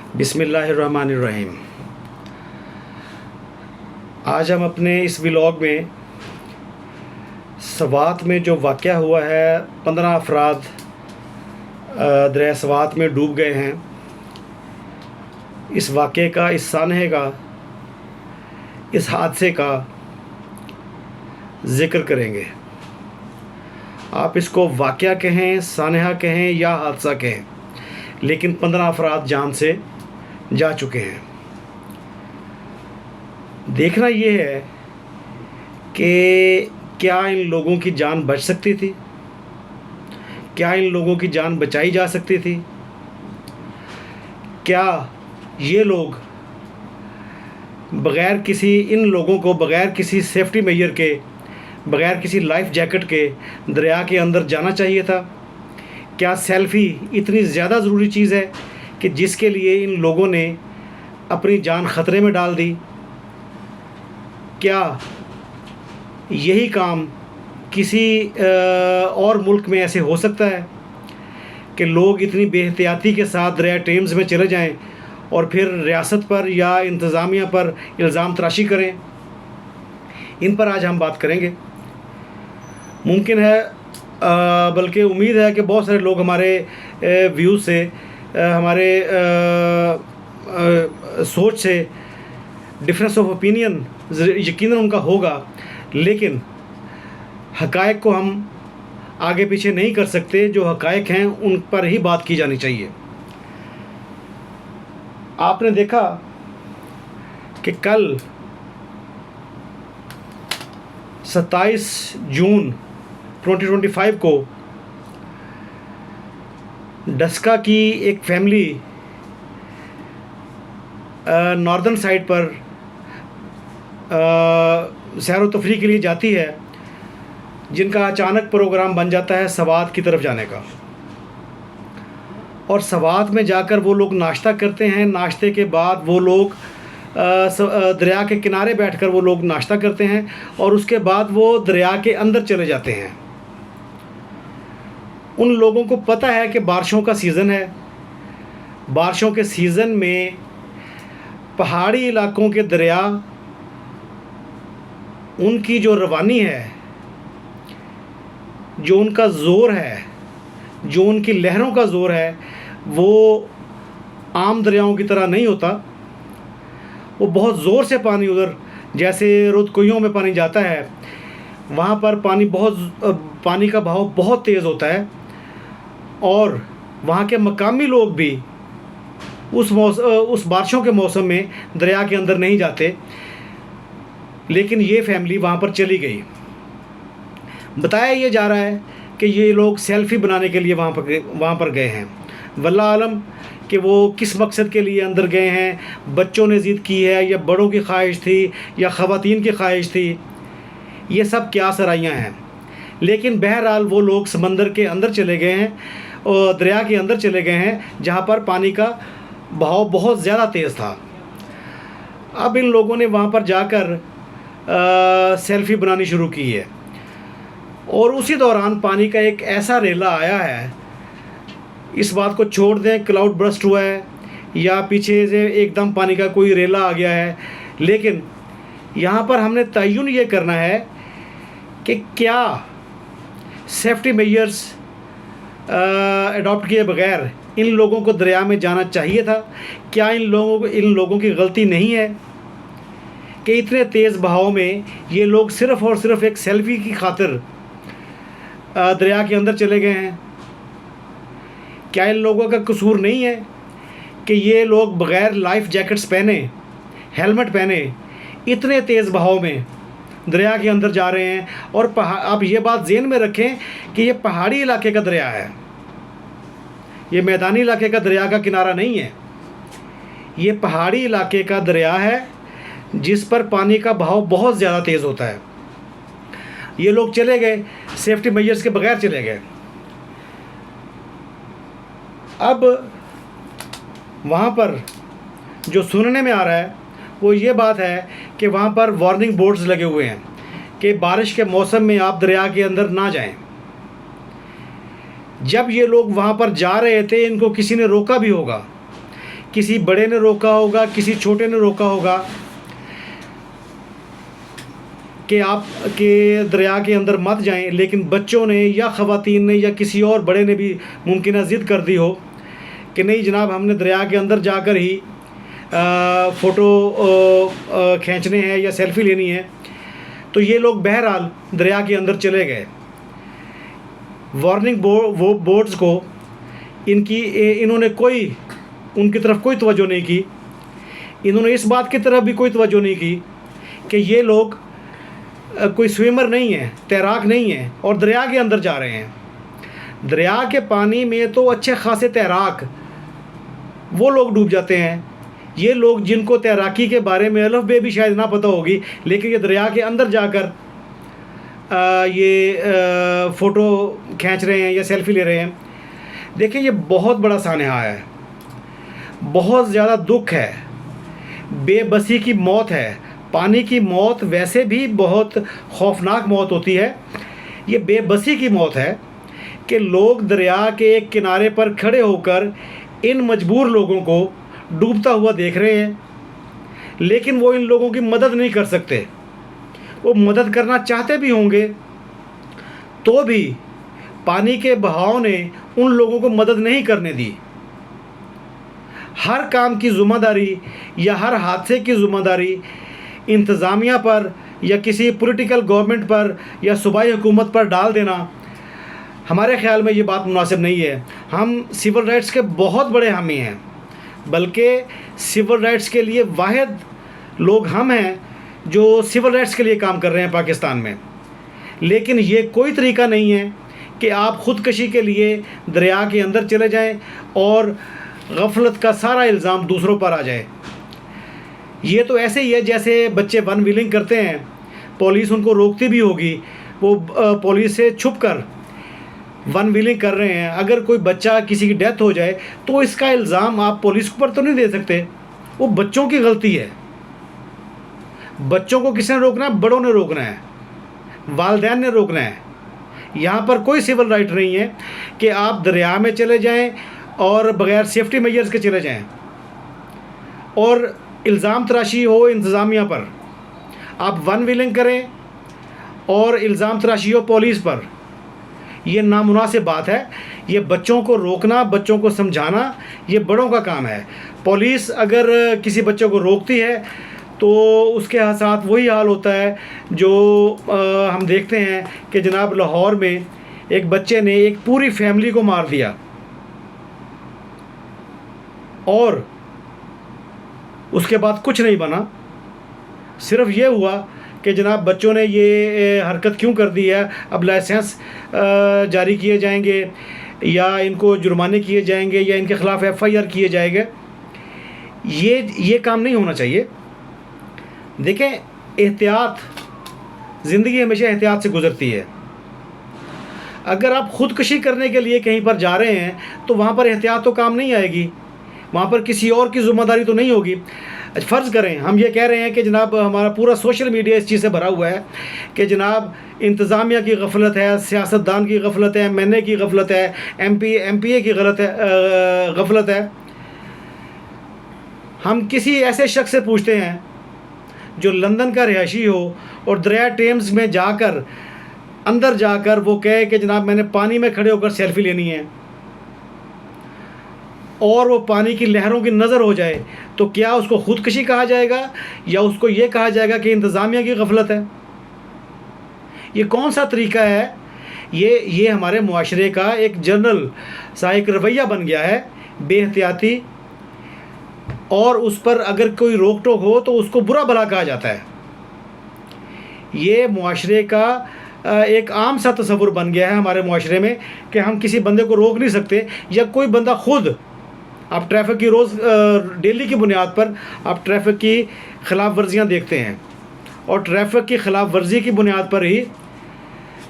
बिस्मिल्लाहिर्रहमानिर्रहीम। आज हम अपने इस व्लॉग में सवात में जो वाक़या हुआ है, 15 अफराद दरिया सवात में डूब गए हैं, इस वाक़े का, इस सानहे का, इस हादसे का ज़िक्र करेंगे। आप इसको वाक़या कहें, सानहा कहें या हादसा कहें, लेकिन 15 अफराद जान से जा चुके हैं। देखना ये है कि क्या इन लोगों की जान बच सकती थी, क्या इन लोगों की जान बचाई जा सकती थी, क्या ये लोग इन लोगों को बग़ैर किसी सेफ्टी मेजर के, बग़ैर किसी लाइफ जैकेट के दरिया के अंदर जाना चाहिए था। क्या सेल्फ़ी इतनी ज़्यादा ज़रूरी चीज़ है कि जिसके लिए इन लोगों ने अपनी जान ख़तरे में डाल दी। क्या यही काम किसी और मुल्क में ऐसे हो सकता है कि लोग इतनी बेहतियाती के साथ दरिया टेम्स में चले जाएं और फिर रियासत पर या इंतज़ामिया पर इल्ज़ाम तराशी करें। इन पर आज हम बात करेंगे। मुमकिन है, बल्कि उम्मीद है कि बहुत सारे लोग हमारे व्यूज़ से, हमारे सोच से डिफरेंस ऑफ ओपिनियन यकीनन उनका होगा, लेकिन हक़ाइक़ को हम आगे पीछे नहीं कर सकते। जो हक़ाइक़ हैं उन पर ही बात की जानी चाहिए। आपने देखा कि कल 27 जून 2025 को डस्का की एक फैमिली नॉर्दर्न साइड पर सैर व तफरीह के लिए जाती है, जिनका अचानक प्रोग्राम बन जाता है सवात की तरफ जाने का। और सवात में जाकर वो लोग नाश्ता करते हैं। नाश्ते के बाद वो लोग दरिया के किनारे बैठकर वो लोग नाश्ता करते हैं और उसके बाद वो दरिया के अंदर चले जाते हैं। उन लोगों को पता है कि बारिशों का सीज़न है। बारिशों के सीज़न में पहाड़ी इलाकों के दरिया, उनकी जो रवानी है, जो उनका ज़ोर है, जो उनकी लहरों का ज़ोर है, वो आम दरियाओं की तरह नहीं होता। वो बहुत ज़ोर से पानी, उधर जैसे रुदकुइयों में पानी जाता है, वहाँ पर पानी का बहाव बहुत तेज़ होता है और वहाँ के मकामी लोग भी उस बारिशों के मौसम में दरिया के अंदर नहीं जाते। लेकिन ये फैमिली वहाँ पर चली गई। बताया ये जा रहा है कि ये लोग सेल्फ़ी बनाने के लिए वहाँ पर गए हैं। वल्लाह आलम कि वो किस मकसद के लिए अंदर गए हैं। बच्चों ने ज़िद की है या बड़ों की ख्वाहिश थी या ख़वातीन की ख्वाहिश थी, ये सब क्या सराइयाँ हैं। लेकिन बहरहाल वो लोग समंदर के अंदर चले गए हैं और दरिया के अंदर चले गए हैं, जहाँ पर पानी का बहाव बहुत ज़्यादा तेज़ था। अब इन लोगों ने वहाँ पर जाकर सेल्फ़ी बनानी शुरू की है और उसी दौरान पानी का एक ऐसा रेला आया है। इस बात को छोड़ दें क्लाउड बर्स्ट हुआ है या पीछे से एकदम पानी का कोई रेला आ गया है, लेकिन यहाँ पर हमने तयन ये करना है कि क्या सेफ्टी मेजर्स अडॉप्ट किए बगैर इन लोगों को दरिया में जाना चाहिए था। क्या इन लोगों की गलती नहीं है कि इतने तेज़ बहाव में ये लोग सिर्फ़ और सिर्फ एक सेल्फ़ी की खातिर दरिया के अंदर चले गए हैं। क्या इन लोगों का कसूर नहीं है कि ये लोग बग़ैर लाइफ जैकेट्स पहने, हेलमेट पहने, इतने तेज़ बहाव में दरिया के अंदर जा रहे हैं। और आप ये बात ज़हन में रखें कि ये पहाड़ी इलाके का दरिया है, ये मैदानी इलाके का दरिया का किनारा नहीं है। ये पहाड़ी इलाके का दरिया है जिस पर पानी का बहाव बहुत ज़्यादा तेज़ होता है। ये लोग चले गए, सेफ्टी मेजर्स के बगैर चले गए। अब वहाँ पर जो सुनने में आ रहा है वो ये बात है कि वहाँ पर वार्निंग बोर्ड्स लगे हुए हैं कि बारिश के मौसम में आप दरिया के अंदर ना जाएं। जब ये लोग वहाँ पर जा रहे थे, इनको किसी ने रोका भी होगा किसी बड़े ने रोका होगा, किसी छोटे ने रोका होगा कि आप के दरिया के अंदर मत जाएं, लेकिन बच्चों ने या ख़वातीन ने या किसी और बड़े ने भी मुमकिन ज़िद कर दी हो कि नहीं जनाब, हमने दरिया के अंदर जाकर ही फ़ोटो खींचने हैं या सेल्फ़ी लेनी है, तो ये लोग बहरहाल दरिया के अंदर चले गए। वार्निंग बोर्ड्स को इन्होंने उनकी तरफ कोई तवज्जो नहीं की। इन्होंने इस बात की तरफ भी कोई तवज्जो नहीं की कि ये लोग कोई स्विमर नहीं है, तैराक नहीं है और दरिया के अंदर जा रहे हैं। दरिया के पानी में तो अच्छे खासे तैराक वो लोग डूब जाते हैं। ये लोग जिनको तैराकी के बारे में अलफ बे भी शायद ना पता होगी, लेकिन ये दरिया के अंदर जाकर ये फ़ोटो खींच रहे हैं या सेल्फ़ी ले रहे हैं। देखिए, ये बहुत बड़ा सानहा है, बहुत ज़्यादा दुख है, बेबसी की मौत है। पानी की मौत वैसे भी बहुत खौफनाक मौत होती है, ये बेबसी की मौत है कि लोग दरिया के एक किनारे पर खड़े होकर इन मजबूर लोगों को डूबता हुआ देख रहे हैं, लेकिन वो इन लोगों की मदद नहीं कर सकते। वो मदद करना चाहते भी होंगे तो भी पानी के बहाव ने उन लोगों को मदद नहीं करने दी। हर काम की ज़िम्मेदारी या हर हादसे की ज़िम्मेदारी इंतज़ामिया पर या किसी पॉलिटिकल गवर्नमेंट पर या सूबाई हुकूमत पर डाल देना हमारे ख़्याल में ये बात मुनासिब नहीं है। हम सिविल राइट्स के बहुत बड़े हामी हैं, बल्कि सिविल राइट्स के लिए वाहिद लोग हम हैं जो सिविल राइट्स के लिए काम कर रहे हैं पाकिस्तान में। लेकिन ये कोई तरीका नहीं है कि आप ख़ुदकशी के लिए दरिया के अंदर चले जाएं और गफलत का सारा इल्ज़ाम दूसरों पर आ जाए। ये तो ऐसे ही है जैसे बच्चे वन व्हीलिंग करते हैं, पुलिस उनको रोकती भी होगी, वो पुलिस से छुप कर वन व्हीलिंग कर रहे हैं। अगर कोई बच्चा किसी की डेथ हो जाए तो इसका इल्ज़ाम आप पुलिस पर तो नहीं दे सकते, वो बच्चों की गलती है। बच्चों को किसने रोकना है? बड़ों ने रोकना है, वालिदैन ने रोकना है। यहाँ पर कोई सिविल राइट नहीं है कि आप दरिया में चले जाएं और बग़ैर सेफ्टी मेजर्स के चले जाएं और इल्ज़ाम तराशी हो इंतज़ामिया पर। आप वन व्हीलिंग करें और इल्ज़ाम तराशी हो पुलिस पर, ये नामुनासिब बात है। ये बच्चों को रोकना, बच्चों को समझाना, ये बड़ों का काम है। पुलिस अगर किसी बच्चे को रोकती है तो उसके साथ वही हाल होता है जो हम देखते हैं कि जनाब लाहौर में एक बच्चे ने एक पूरी फैमिली को मार दिया और उसके बाद कुछ नहीं बना। सिर्फ ये हुआ कि जनाब बच्चों ने ये हरकत क्यों कर दी है, अब लाइसेंस जारी किए जाएंगे या इनको जुर्माने किए जाएंगे या इनके ख़िलाफ़ FIR किए जाएंगे। ये काम नहीं होना चाहिए। देखें, एहतियात, ज़िंदगी हमेशा एहतियात से गुज़रती है। अगर आप ख़ुदकशी करने के लिए कहीं पर जा रहे हैं तो वहाँ पर एहतियात तो काम नहीं आएगी, वहाँ पर किसी और की ज़िम्मेदारी तो नहीं होगी। फ़र्ज़ करें हम ये कह रहे हैं कि जनाब हमारा पूरा सोशल मीडिया इस चीज़ से भरा हुआ है कि जनाब इंतज़ामिया की गफलत है, सियासतदान की गफलत है, MNA की गफलत है, MPA की गफलत है। हम किसी ऐसे शख्स से पूछते हैं जो लंदन का रिहायशी हो और दरिया टेम्स में जाकर अंदर जाकर वो कहे कि जनाब मैंने पानी में खड़े होकर सेल्फ़ी लेनी है और वो पानी की लहरों की नज़र हो जाए, तो क्या उसको ख़ुदकशी कहा जाएगा या उसको ये कहा जाएगा कि इंतज़ामिया की गफलत है? ये कौन सा तरीका है? ये हमारे मुआशरे का एक जनरल सा एक रवैया बन गया है, बेहतियाती, और उस पर अगर कोई रोक टोक हो तो उसको बुरा भला कहा जाता है। ये मुआशरे का एक आम सा तस्वुर बन गया है हमारे मुआशरे में कि हम किसी बंदे को रोक नहीं सकते, या कोई बंदा खुद, आप ट्रैफिक की रोज़ डेली की बुनियाद पर आप ट्रैफिक की ख़िलाफ़ वर्जियाँ देखते हैं और ट्रैफिक की ख़िलाफ़ वर्जी की बुनियाद पर ही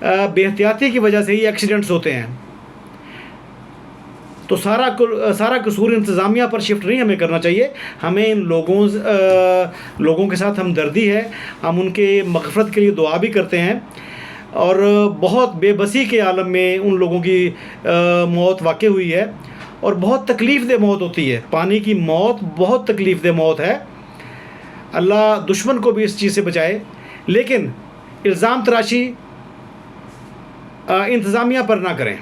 बेहतियाती की वजह से ही एक्सीडेंट्स होते हैं। तो सारा कसूर इंतज़ामिया पर शिफ्ट नहीं हमें करना चाहिए। हमें इन लोगों के साथ हमदर्दी है, हम उनके मग़फ़रत के लिए दुआ भी करते हैं और बहुत बेबसी के आलम में उन लोगों की मौत वाक़ई हुई है और बहुत तकलीफ़देह मौत होती है। पानी की मौत बहुत तकलीफ़देह मौत है। अल्लाह दुश्मन को भी इस चीज़ से बचाए। लेकिन इल्ज़ाम तराशी इंतज़ामिया पर ना करें।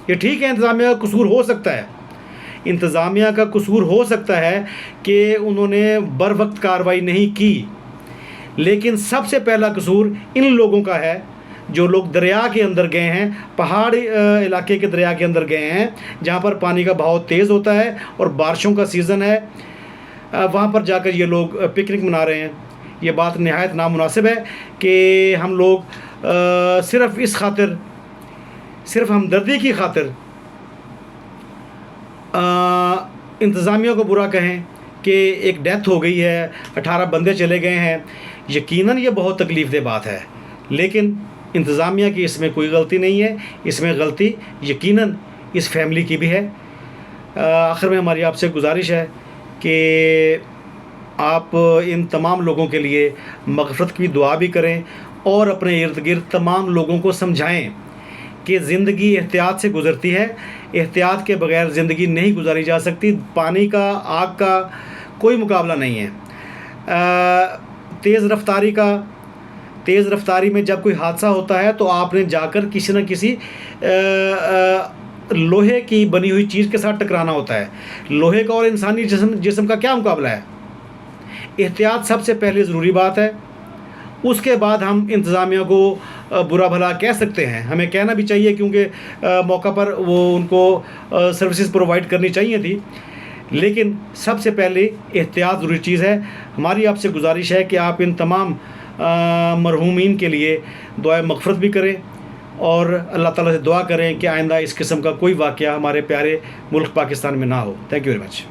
ये ठीक है, इंतज़ामिया का कसूर हो सकता है, इंतज़ामिया का कसूर हो सकता है कि उन्होंने बर वक्त कार्रवाई नहीं की, लेकिन सबसे पहला कसूर इन लोगों का है जो लोग दरिया के अंदर गए हैं, पहाड़ी इलाके के दरिया के अंदर गए हैं जहाँ पर पानी का बहाव तेज़ होता है और बारिशों का सीज़न है। वहाँ पर जाकर ये लोग पिकनिक मना रहे हैं। ये बात नहायत नामुनासिब है कि हम लोग सिर्फ़ इस खातिर, सिर्फ़ हमदर्दी की खातिर इंतज़ामिया को बुरा कहें कि एक डेथ हो गई है, 18 बंदे चले गए हैं। यकीनन ये बहुत तकलीफ़देह बात है, लेकिन इंतज़ामिया की इसमें कोई गलती नहीं है। इसमें गलती यकीनन इस फैमिली की भी है। आखिर में हमारी आपसे गुजारिश है कि आप इन तमाम लोगों के लिए मग़फ़िरत की दुआ भी करें और अपने इर्द गिर्द तमाम लोगों को समझाएं कि ज़िंदगी एहतियात से गुज़रती है। एहतियात के बग़ैर ज़िंदगी नहीं गुजारी जा सकती। पानी का, आग का कोई मुकाबला नहीं है। तेज़ रफ्तारी में जब कोई हादसा होता है तो आपने जाकर किसी न किसी लोहे की बनी हुई चीज़ के साथ टकराना होता है। लोहे का और इंसानी जिस्म का क्या मुकाबला है। एहतियात सबसे पहले ज़रूरी बात है। उसके बाद हम इंतज़ामिया को बुरा भला कह सकते हैं, हमें कहना भी चाहिए, क्योंकि मौका पर वो उनको सर्विसेज प्रोवाइड करनी चाहिए थी। लेकिन सबसे पहले एहतियात ज़रूरी चीज़ है। हमारी आपसे गुजारिश है कि आप इन तमाम मरहूमीन के लिए दुआ मग़फ़िरत भी करें और अल्लाह ताला से दुआ करें कि आइंदा इस किस्म का कोई वाक़या हमारे प्यारे मुल्क पाकिस्तान में ना हो। Thank you very much.